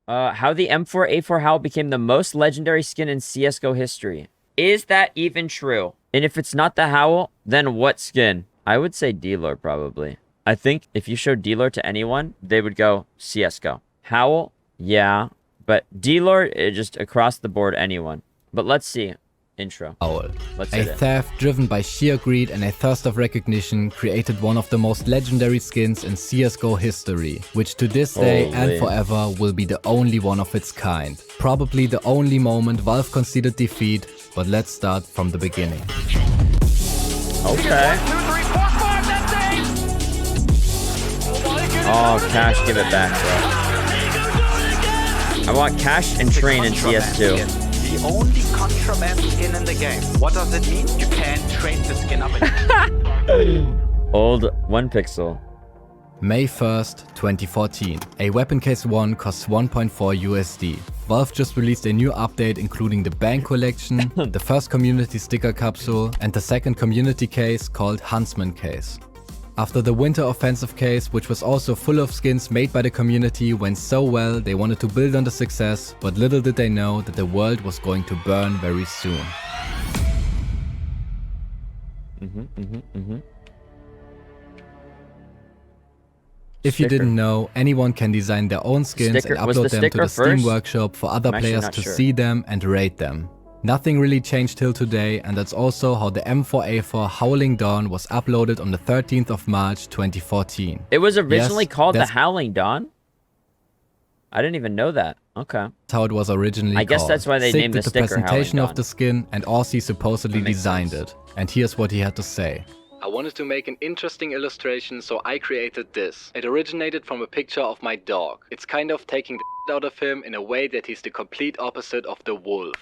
How the M4A4 Howl became the most legendary skin in CSGO history. Is that even true? And if it's not the Howl, then what skin? I would say D-Lore probably. I think if you show D-Lore to anyone, they would go CSGO. Howl, yeah. But D-Lore, just across the board, anyone. But let's see. Intro. Howl. Let's A theft driven by sheer greed and a thirst of recognition created one of the most legendary skins in CSGO history, which to this day and forever will be the only one of its kind. Probably the only moment Valve conceded defeat, but let's start from the beginning. Okay. Oh, Cash, give it back, bro. I want Cash and Train in CS2. The only contraband skin in the game. What does it mean? You can't trade the skin up again. Old 1 pixel. May 1st, 2014. A weapon case 1 costs 1.4 USD. Valve just released a new update including the Bang collection, the first community sticker capsule, and the second community case called Huntsman case. After the Winter Offensive case, which was also full of skins made by the community, went so well, they wanted to build on the success, but little did they know that the world was going to burn very soon. If you didn't know, anyone can design their own skins and upload them to the Steam Workshop for other players to see them and rate them. Nothing really changed till today, and that's also how the M4A4 Howling Dawn was uploaded on the 13th of March 2014. It was originally called the Howling Dawn? I didn't even know that. Okay. That's how it was originally called. I guess that's why they named the sticker Howling Dawn. the presentation of the skin, and Aussie supposedly designed it. And here's what he had to say. I wanted to make an interesting illustration, so I created this. It originated from a picture of my dog. It's kind of taking the out of him in a way that he's the complete opposite of the wolf.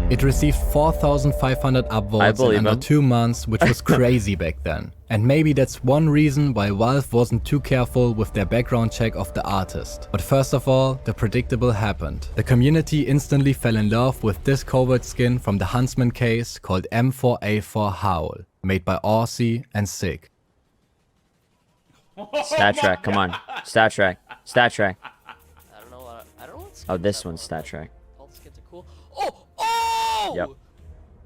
It received 4,500 upvotes in under 2 months, which was crazy back then. And maybe that's one reason why Valve wasn't too careful with their background check of the artist. But first of all, the predictable happened. The community instantly fell in love with this covert skin from the Huntsman case called M4A4 Howl, made by Aussie and Sick. Stat track, come on. Stat track. Stat track. I don't know what Oh, this one's stat track. all the skins are cool. Oh! Yep.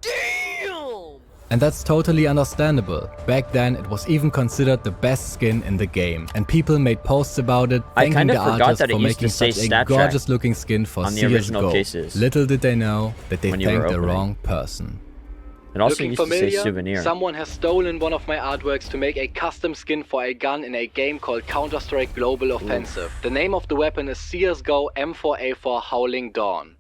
Damn! And that's totally understandable. Back then, it was even considered the best skin in the game, and people made posts about it, thanking the artist for making such a gorgeous looking skin for CSGO. Little did they know that they thanked the wrong person. It also used to say souvenir. Someone has stolen one of my artworks to make a custom skin for a gun in a game called Counter-Strike Global Offensive. The name of the weapon is CSGO M4A4 Howling Dawn.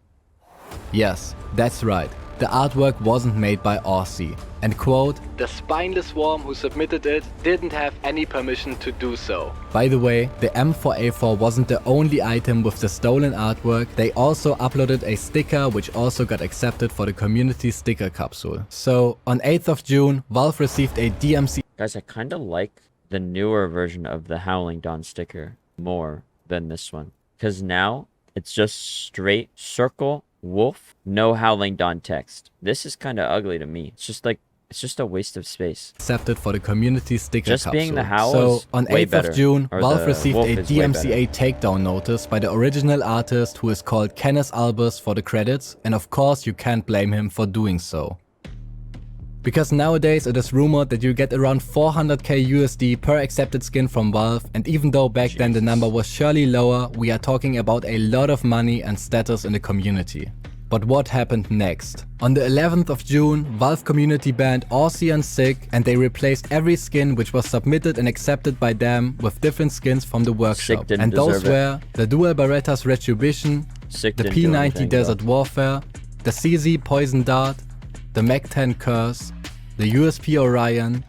Yes, that's right. The artwork wasn't made by Aussie. And quote, the spineless worm who submitted it didn't have any permission to do so. By the way, the M4A4 wasn't the only item with the stolen artwork. They also uploaded a sticker which also got accepted for the community sticker capsule. So on 8th of June, Valve received a DMC. Guys, I kind of like the newer version of the Howling Dawn sticker more than this one. Because now it's just straight circle wolf, no Howling Dawn text. This is kind of ugly to me. It's just a waste of space. Accepted for the community sticker just capsule. Being the Howl so on 8th of June, Valve received a DMCA takedown notice by the original artist who is called Kenneth Albers for the credits, and of course you can't blame him for doing so. Because nowadays it is rumored that you get around 400k USD per accepted skin from Valve, and even though back then the number was surely lower, we are talking about a lot of money and status in the community. But what happened next? On the 11th of June, Valve community banned Aussie and Sick, and they replaced every skin which was submitted and accepted by them with different skins from the workshop. And those were the Dual Berettas Retribution, the P90 Desert Warfare, the CZ Poison Dart, the Mac-10 Curse, the USP Orion,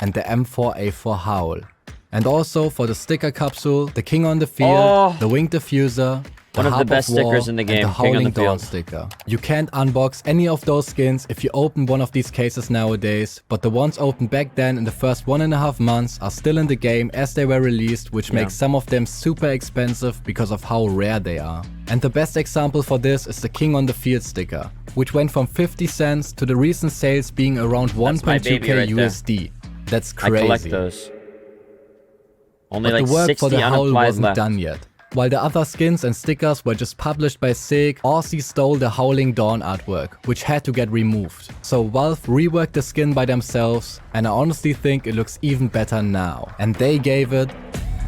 and the M4A4 Howl. And also for the sticker capsule, the King on the Field, the Winged Diffuser, one of the best stickers in the game, the Howling Dawn sticker. You can't unbox any of those skins if you open one of these cases nowadays, but the ones opened back then in the first 1.5 months are still in the game as they were released, which makes some of them super expensive because of how rare they are. And the best example for this is the King on the Field sticker, which went from 50 cents to the recent sales being around 1.2k USD. That's crazy. I collect those. Only but like the work 60 for the Howl wasn't left. done yet. While the other skins and stickers were just published by SIG, Aussie stole the Howling Dawn artwork, which had to get removed. So Valve reworked the skin by themselves, and I honestly think it looks even better now. And they gave it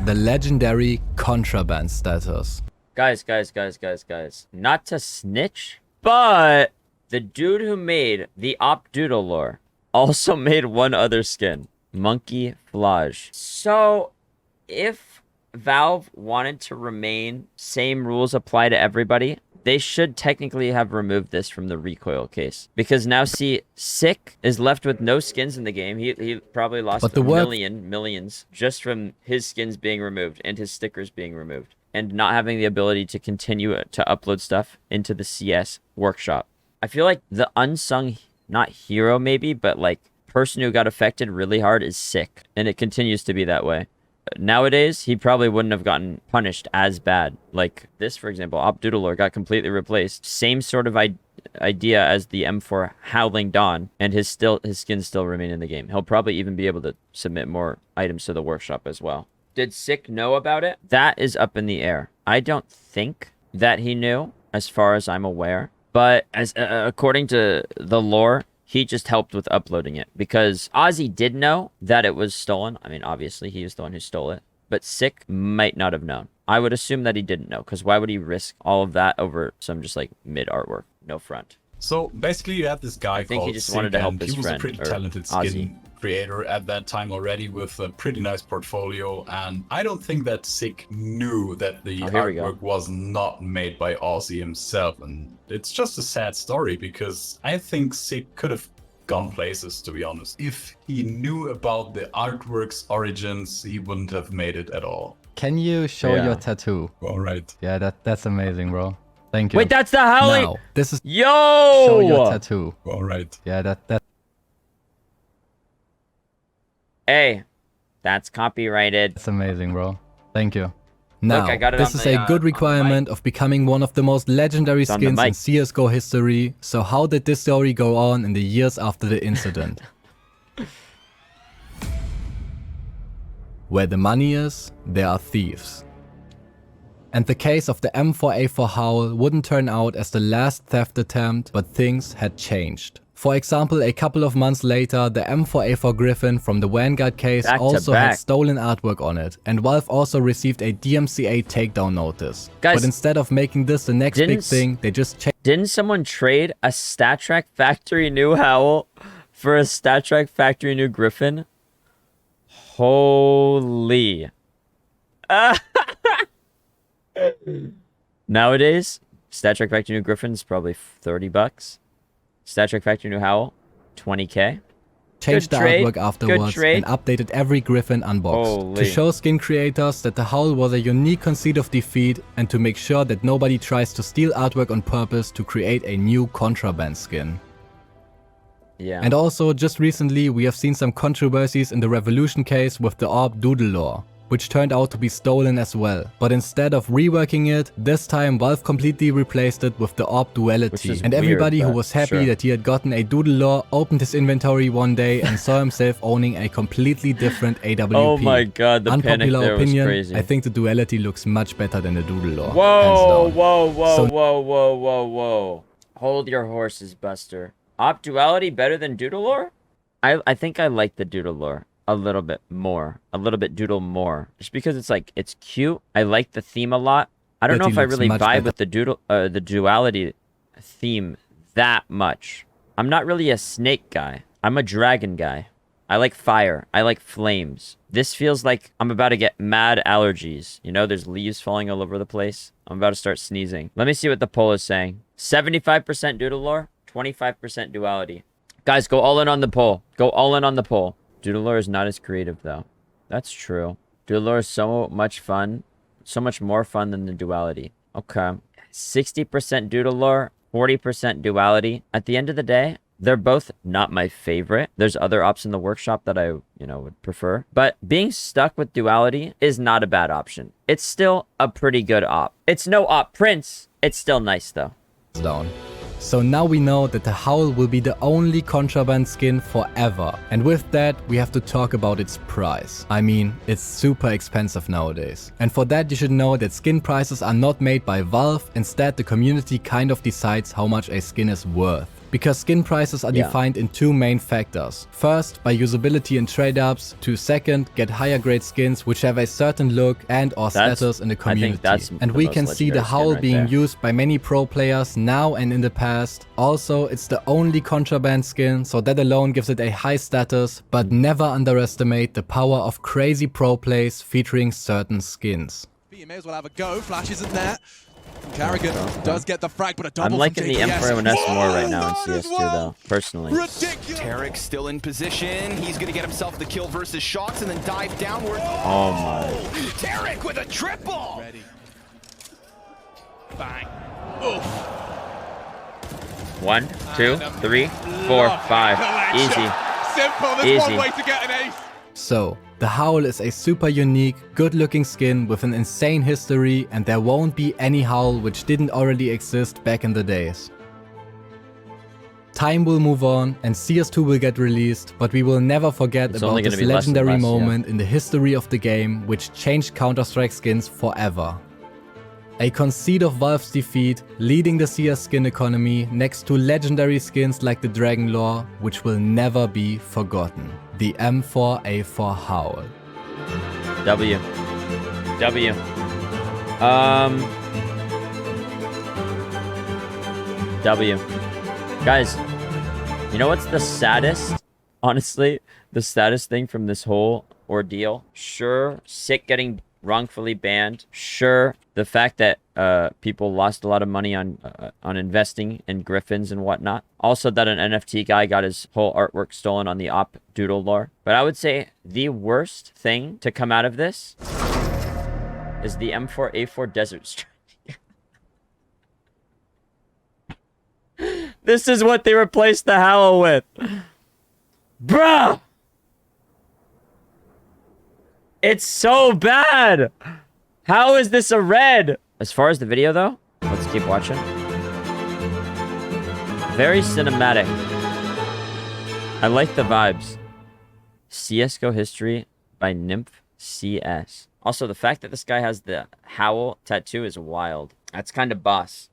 the legendary contraband status. Guys. Not to snitch, but the dude who made the Op Doodle lore also made one other skin, Monkey Flage. So if Valve wanted to remain same rules apply to everybody, they should technically have removed this from the recoil case. Because now see, Sick is left with no skins in the game. He probably lost millions just from his skins being removed and his stickers being removed. And not having the ability to continue to upload stuff into the CS workshop. I feel like the unsung, not hero maybe, but like person who got affected really hard is Sick. And it continues to be that way. Nowadays, he probably wouldn't have gotten punished as bad. Like this, for example, Op Doodle got completely replaced. Same sort of idea as the M4 Howling Dawn, and his skins still remain in the game. He'll probably even be able to submit more items to the workshop as well. Did Sick know about it? That is up in the air. I don't think that he knew, as far as I'm aware. But as according to the lore, he just helped with uploading it. Because Ozzy did know that it was stolen. I mean, obviously, he was the one who stole it. But Sick might not have known. I would assume that he didn't know. Because why would he risk all of that over some just like mid artwork? No front. So basically you had this guy I think called he just Sick, wanted to help and his he was friend, a pretty or talented skin Ozzy. creator at that time already with a pretty nice portfolio, and I don't think that Sick knew that the artwork was not made by Aussie himself, and it's just a sad story because I think Sick could have gone places, to be honest. If he knew about the artwork's origins, he wouldn't have made it at all. Can you show your tattoo? All right. Yeah, that's amazing, bro. Thank you. Wait, that's the Howling. Now, this is Yo! show your tattoo. All right. Yeah, that. Hey, that's copyrighted. That's amazing, bro. Thank you. Now, Look, I got it this on is the, a good requirement of becoming one of the most legendary skins in CSGO history. So how did this story go on in the years after the incident? Where the money is, there are thieves. And the case of the M4A4 Howl wouldn't turn out as the last theft attempt, but things had changed. For example, a couple of months later, the M4A4 Griffin from the Vanguard case also had stolen artwork on it, and Valve also received a DMCA takedown notice. Guys, but instead of making this the next big thing, they just changed. Didn't someone trade a StatTrak Factory New Howl for a StatTrak Factory New Griffin? Holy. Nowadays, StatTrak Factory New Griffin is probably $30. StatTrak Factory New Howl, $20K. Changed the artwork afterwards and updated every Griffin unboxed to show skin creators that the Howl was a unique conceit of defeat and to make sure that nobody tries to steal artwork on purpose to create a new contraband skin. Yeah. And also, just recently, we have seen some controversies in the Revolution case with the Orb Doodle lore, which turned out to be stolen as well. But instead of reworking it, this time Valve completely replaced it with the Orb Duality. And everybody who was happy that he had gotten a Doodle lore opened his inventory one day and saw himself owning a completely different AWP. Oh my god, the panic there was crazy. I think the Duality looks much better than the Doodle lore. Whoa, whoa. Hold your horses, Buster. Op Duality better than Doodle lore? I think I like the Doodle lore a little bit more. A little bit Doodle more. Just because it's like, it's cute. I like the theme a lot. I don't know if I really vibe with the Duality theme that much. I'm not really a snake guy. I'm a dragon guy. I like fire. I like flames. This feels like I'm about to get mad allergies. You know, there's leaves falling all over the place. I'm about to start sneezing. Let me see what the poll is saying. 75% Doodle lore, 25% Duality. Guys, go all in on the poll. Go all in on the poll. Doodle lore is not as creative, though. That's true. Doodle lore is so much fun. So much more fun than the Duality. Okay. 60% Doodle lore, 40% Duality. At the end of the day, they're both not my favorite. There's other ops in the workshop that I, would prefer. But being stuck with Duality is not a bad option. It's still a pretty good op. It's no op Prince. It's still nice, though. Down. So now we know that the Howl will be the only contraband skin forever. And with that, we have to talk about its price. I mean, it's super expensive nowadays. And for that, you should know that skin prices are not made by Valve. Instead, the community kind of decides how much a skin is worth. Because skin prices are defined in two main factors. First, by usability and trade-ups. To second, get higher grade skins which have a certain look and or status in the community. And we can see the Howl being used by many pro players now and in the past. Also, it's the only contraband skin, so that alone gives it a high status, but never underestimate the power of crazy pro plays featuring certain skins. You may as well have a go. Flash isn't there. Carrigan does get the frag, but a double. I'm liking the M4A4 more right now in CS2 though, personally. Ridiculous. Tarek still in position. He's going to get himself the kill versus shots and then dive downward. Oh my. Tarek with a triple. Ready. Bang. Oof. 1, 2, 3, 4, 5. Easy. Simple. There's one way to get an ace. So, the Howl is a super unique, good-looking skin with an insane history, and there won't be any Howl which didn't already exist back in the days. Time will move on and CS2 will get released, but we will never forget about this legendary moment in the history of the game which changed Counter-Strike skins forever. A conceit of Valve's defeat, leading the CS skin economy next to legendary skins like the Dragon Lore, which will never be forgotten. The M4A4 Howl. W. W. Guys, you know what's the saddest? Honestly, the saddest thing from this whole ordeal? Sure, Sick getting wrongfully banned. Sure, the fact that people lost a lot of money on investing in griffins and whatnot. Also that an NFT guy got his whole artwork stolen on the op doodle lore. But I would say the worst thing to come out of this is the M4A4 Desert Strike. This is what they replaced the Howl with. Bruh! It's so bad! How is this a red? As far as the video though, let's keep watching. Very cinematic. I like the vibes. CSGO history by nymphxcx. Also, the fact that this guy has the Howl tattoo is wild. That's kind of boss.